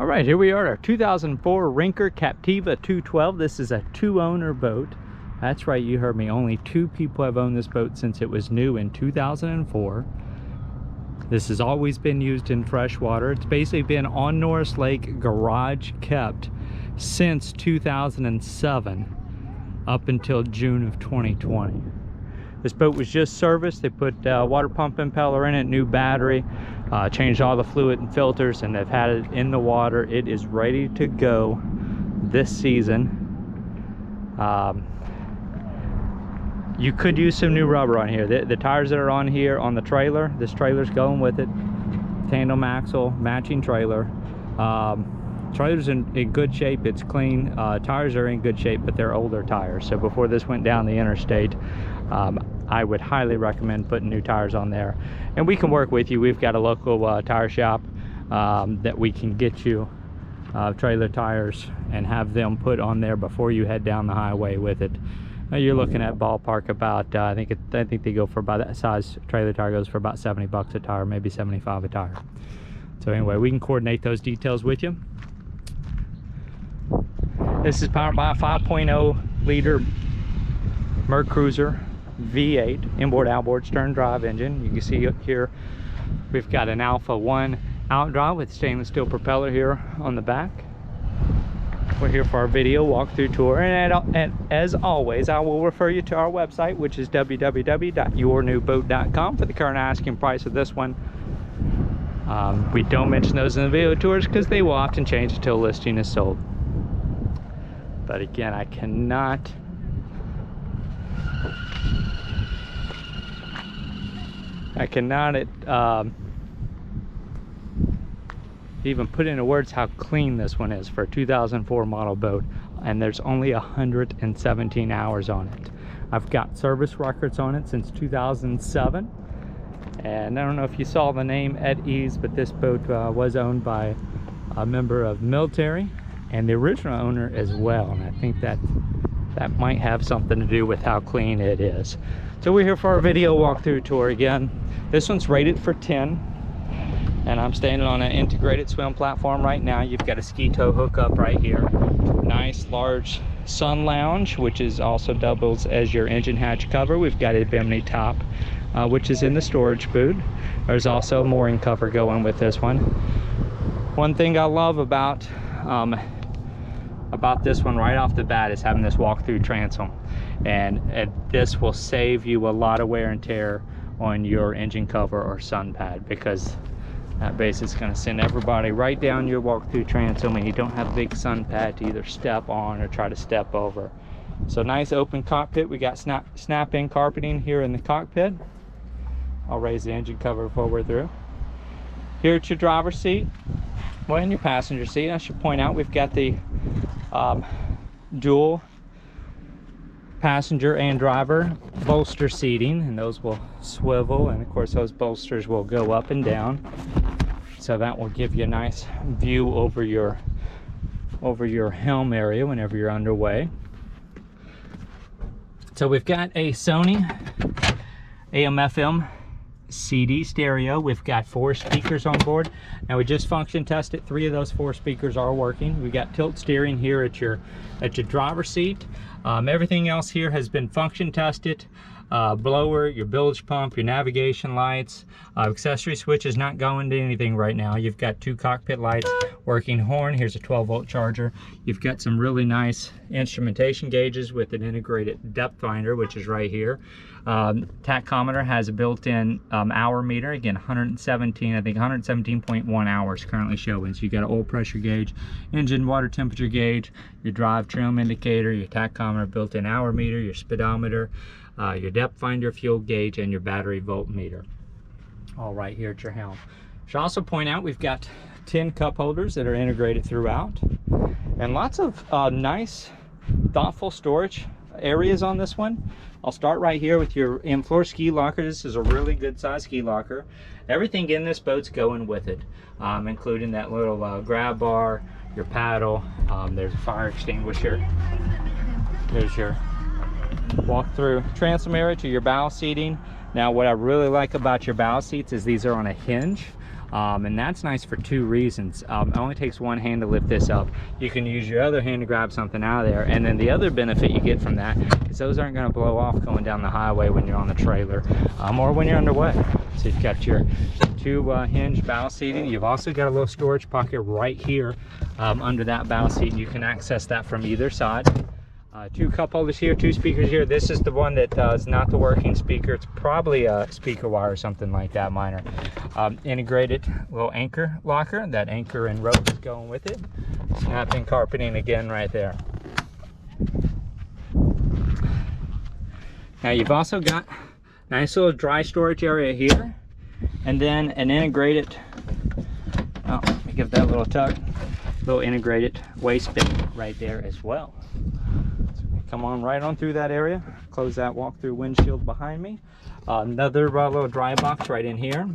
All right, here we are, our 2004 Rinker Captiva 212. This is a 2-owner boat. That's right, you heard me. Only 2 people have owned this boat since it was new in 2004. This has always been used in freshwater. It's basically been on Norris Lake, garage kept since 2007 up until June of 2020. This boat was just serviced. They put water pump impeller in it, new battery, changed all the fluid and filters, and they've had it in the water. It is ready to go this season. You could use some new rubber on here. The tires that are on here on the trailer, this trailer's going with it. Tandem Axle, matching trailer. Trailer's in good shape, it's clean. Tires are in good shape, but they're older tires. So before this went down the interstate, I would highly recommend putting new tires on there. And we can work with you. We've got a local tire shop that we can get you trailer tires and have them put on there before you head down the highway with it. You're looking at ballpark about, I think they go for about that size trailer tire goes for about 70 bucks a tire, maybe 75 a tire. So anyway, we can coordinate those details with you. This is powered by a 5.0 liter MerCruiser V8 inboard outboard stern drive engine. You can see up here we've got an Alpha One Outdrive with stainless steel propeller here on the back. We're here for our video walkthrough tour, and as always, I will refer you to our website, which is www.yournewboat.com, for the current asking price of this one. We don't mention those in the video tours because they will often change until listing is sold. But again, I cannot even put into words how clean this one is for a 2004 model boat, and there's only 117 hours on it. I've got service records on it since 2007, and I don't know if you saw the name at ease, but this boat was owned by a member of military and the original owner as well, and I think that might have something to do with how clean it is. So we're here for our video walkthrough tour again. This one's rated for 10, and I'm standing on an integrated swim platform right now. You've got a ski tow hookup right here. Nice large sun lounge, which is also doubles as your engine hatch cover. We've got a Bimini top, which is in the storage boot. There's also a mooring cover going with this one. One thing I love about this one right off the bat is having this walk-through transom, and this will save you a lot of wear and tear on your engine cover or sun pad, because that base is going to send everybody right down your walk-through transom, and you don't have a big sun pad to either step on or try to step over. So nice open cockpit. We got snap-in carpeting here in the cockpit. I'll raise the engine cover before we're through. Here at your driver's seat, well, in your passenger seat, I should point out we've got the dual passenger and driver bolster seating, and those will swivel, and of course those bolsters will go up and down, so that will give you a nice view over your helm area whenever you're underway. So we've got a Sony Am FM CD stereo. We've got 4 speakers on board. Now we just function tested. 3 of those 4 speakers are working. We got tilt steering here at your driver's seat. Everything else here has been function tested. Blower, your bilge pump, your navigation lights, accessory switch is not going to anything right now. You've got 2 cockpit lights, working horn. Here's a 12-volt charger. You've got some really nice instrumentation gauges with an integrated depth finder, which is right here. Tachometer has a built-in hour meter. Again, 117, I think 117.1 hours currently showing. So you got an oil pressure gauge, engine water temperature gauge, your drive trim indicator, your tachometer, built-in hour meter, your speedometer, your depth finder, fuel gauge, and your battery voltmeter, all right here at your helm. Should also point out we've got 10 cup holders that are integrated throughout, and lots of nice, thoughtful storage areas on this one. I'll start right here with your in-floor ski locker. This is a really good size ski locker. Everything in this boat's going with it, including that little grab bar, your paddle, there's a fire extinguisher, there's your walk-through transom area to your bow seating. Now what I really like about your bow seats is these are on a hinge. And that's nice for two reasons. It only takes one hand to lift this up. You can use your other hand to grab something out of there, and then the other benefit you get from that is those aren't going to blow off going down the highway when you're on the trailer, or when you're underway. So you've got your two hinge bow seating. You've also got a little storage pocket right here under that bow seat, and you can access that from either side. Two cup holders here, two speakers here. This is the one that is not the working speaker. It's probably a speaker wire or something like that, minor. Integrated little anchor locker. That anchor and rope is going with it. Snap-in carpeting again right there. Now you've also got a nice little dry storage area here, and then an integrated, oh, let me give that a little tug, little integrated waste bin right there as well. Come on right on through that area, close that walk-through windshield behind me. Another little dry box right in here.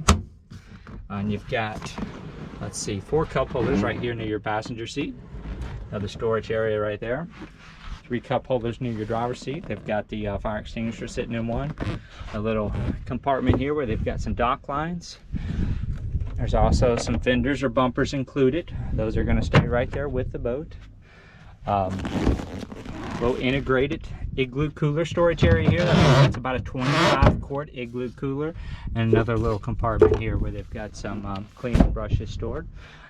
And you've got, let's see, 4 cup holders right here near your passenger seat. Another storage area right there. 3 cup holders near your driver's seat. They've got the fire extinguisher sitting in one. A little compartment here where they've got some dock lines. There's also some fenders or bumpers included. Those are going to stay right there with the boat. Little integrated Igloo Cooler Storage area here. That's about a 25 quart Igloo cooler, and another little compartment here where they've got some cleaning brushes stored.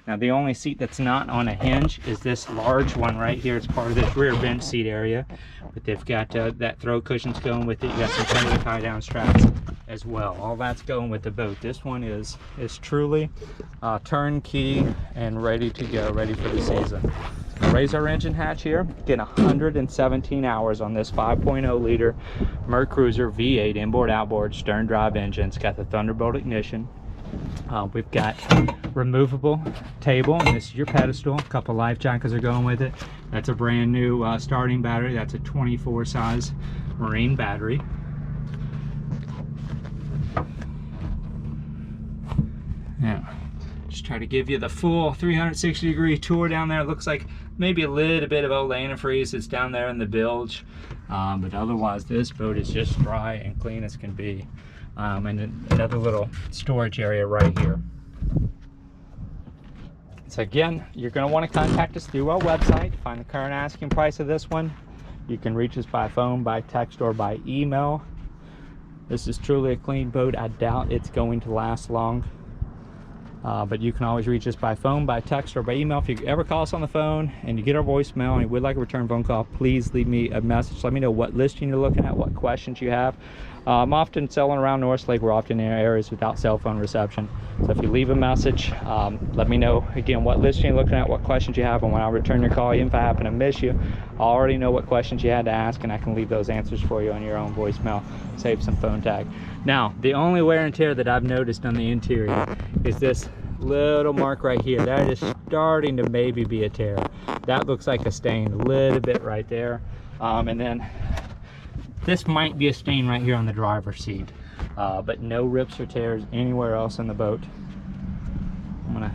Now the only seat that's not on a hinge is this large one right here. It's part of this rear bench seat area, but they've got that throw cushions going with it. You got some tender tie down straps as well. All that's going with the boat. This one is truly turnkey and ready to go, ready for the season. Raise our engine hatch here. Get 117 hours on this 5.0 liter MerCruiser V8 inboard outboard stern drive engine. It's got the Thunderbolt ignition. We've got removable table, and this is your pedestal. A couple life jackets are going with it. That's a brand new starting battery. That's a 24 size marine battery. Yeah, just try to give you the full 360-degree tour down there. It looks like maybe a little bit of old antifreeze that's down there in the bilge, but otherwise this boat is just dry and clean as can be. And another little storage area right here. So again, you're going to want to contact us through our website to find the current asking price of this one. You can reach us by phone, by text, or by email. This is truly a clean boat. I doubt it's going to last long. But you can always reach us by phone, by text, or by email. If you ever call us on the phone and you get our voicemail and you would like a return phone call, please leave me a message. Let me know what listing you're looking at, what questions you have. I'm often selling around Norris Lake. We're often in areas without cell phone reception. So if you leave a message, let me know again what listing you're looking at, what questions you have, and when I return your call, even if I happen to miss you, I already know what questions you had to ask, and I can leave those answers for you on your own voicemail. Save some phone tag. Now, the only wear and tear that I've noticed on the interior is this little mark right here. That is starting to maybe be a tear. That looks like a stain, a little bit right there. And then this might be a stain right here on the driver's seat, but no rips or tears anywhere else in the boat. I'm gonna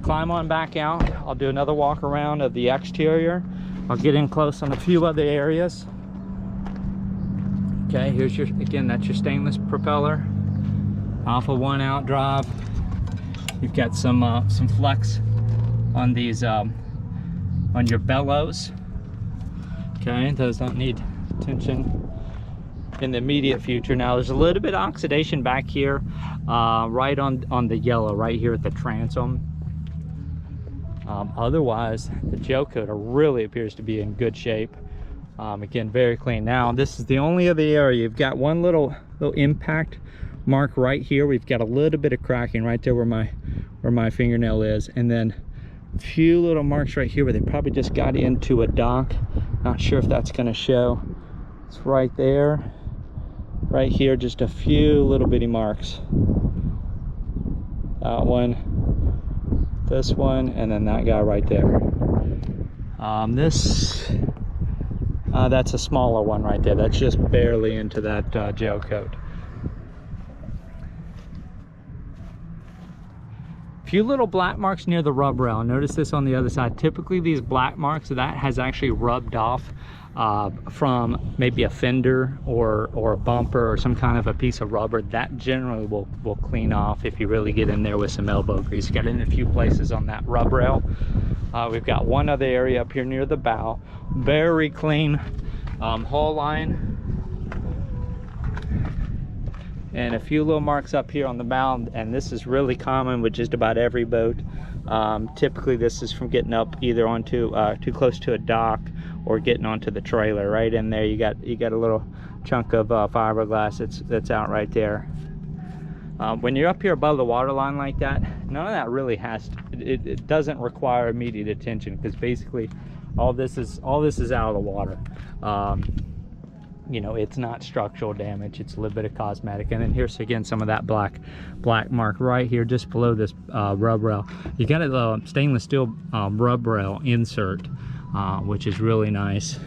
climb on back out. I'll do another walk around of the exterior. I'll get in close on a few other areas. Okay, here's your, again, that's your stainless propeller, Alpha One Outdrive. You've got some flex on these on your bellows. Okay, those don't need attention in the immediate future. Now there's a little bit of oxidation back here, right on the yellow, right here at the transom. Otherwise, the gel coat really appears to be in good shape. Again, very clean. Now this is the only other area. You've got one little impact mark right here. We've got a little bit of cracking right there where my fingernail is, and then a few little marks right here where they probably just got into a dock. Not sure if that's going to show. It's right there, right here, just a few little bitty marks. That one, this one, and then that guy right there. That's a smaller one right there. That's just barely into that gel coat. Few little black marks near the rub rail. Notice this on the other side. Typically these black marks, that has actually rubbed off from maybe a fender or a bumper or some kind of a piece of rubber. That generally will clean off if you really get in there with some elbow grease. Got in a few places on that rub rail. We've got one other area up here near the bow. Very clean hull line. And a few little marks up here on the bow, and this is really common with just about every boat. Typically this is from getting up either onto too close to a dock or getting onto the trailer. Right in there you got a little chunk of fiberglass that's out right there. When you're up here above the water line like that, none of that really it doesn't require immediate attention, because basically all this is out of the water. You know, it's not structural damage, it's a little bit of cosmetic. And then here's again some of that black mark right here just below this rub rail. You got a stainless steel rub rail insert, which is really nice.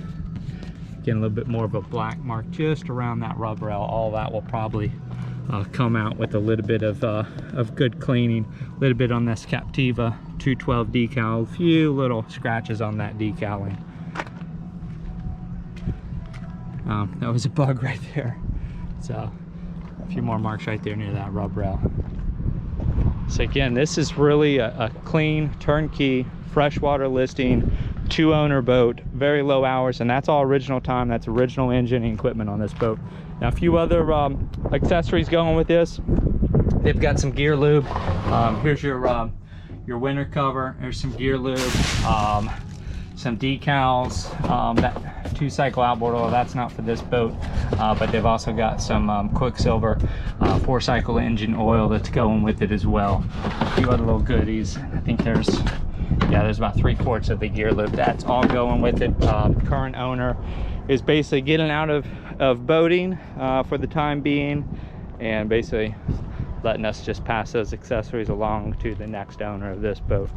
Getting a little bit more of a black mark just around that rub rail. All that will probably come out with a little bit of good cleaning. A little bit on this Captiva 212 decal, a few little scratches on that decaling. That was a bug right there. So a few more marks right there near that rub rail. So again, this is really a clean, turnkey, freshwater listing, 2-owner boat, very low hours, and that's all original time. That's original engine and equipment on this boat. Now a few other accessories going with this. They've got some gear lube. Here's your winter cover. There's some gear lube. Some decals, that 2-cycle outboard oil, that's not for this boat, but they've also got some Quicksilver 4-cycle engine oil that's going with it as well. A few other little goodies. I think there's about 3/4 of the gear lube. That's all going with it. Current owner is basically getting out of boating for the time being, and basically letting us just pass those accessories along to the next owner of this boat.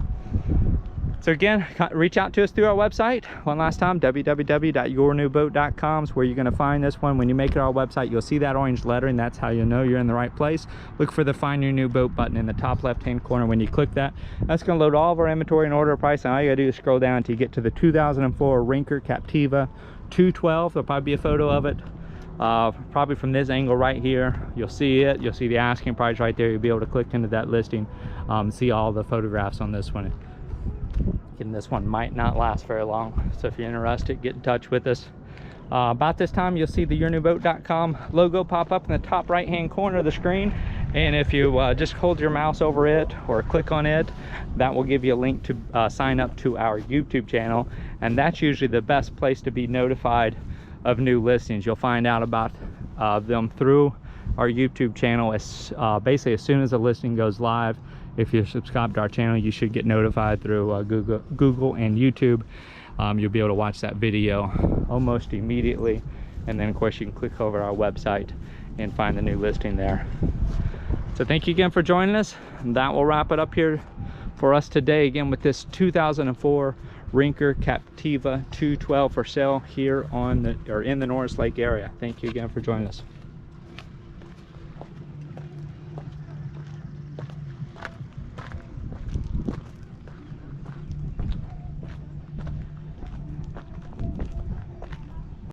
So again, reach out to us through our website. One last time, www.yournewboat.com is where you're going to find this one. When you make it our website, you'll see that orange lettering. That's how you'll know you're in the right place. Look for the Find Your New Boat button in the top left-hand corner. When you click that, that's going to load all of our inventory and order a price. And all you got to do is scroll down until you get to the 2004 Rinker Captiva 212. There'll probably be a photo of it. Probably from this angle right here. You'll see it. You'll see the asking price right there. You'll be able to click into that listing, see all the photographs on this one. And this one might not last very long, so if you're interested, get in touch with us. About this time you'll see the yournewboat.com logo pop up in the top right hand corner of the screen, and if you just hold your mouse over it or click on it, that will give you a link to sign up to our YouTube channel, and that's usually the best place to be notified of new listings. You'll find out about them through our YouTube channel basically as soon as a listing goes live. If you're subscribed to our channel, you should get notified through Google and YouTube. You'll be able to watch that video almost immediately, and then of course you can click over our website and find the new listing there. So thank you again for joining us. That will wrap it up here for us today, again with this 2004 Rinker Captiva 212 for sale here in the Norris Lake area. Thank you again for joining us.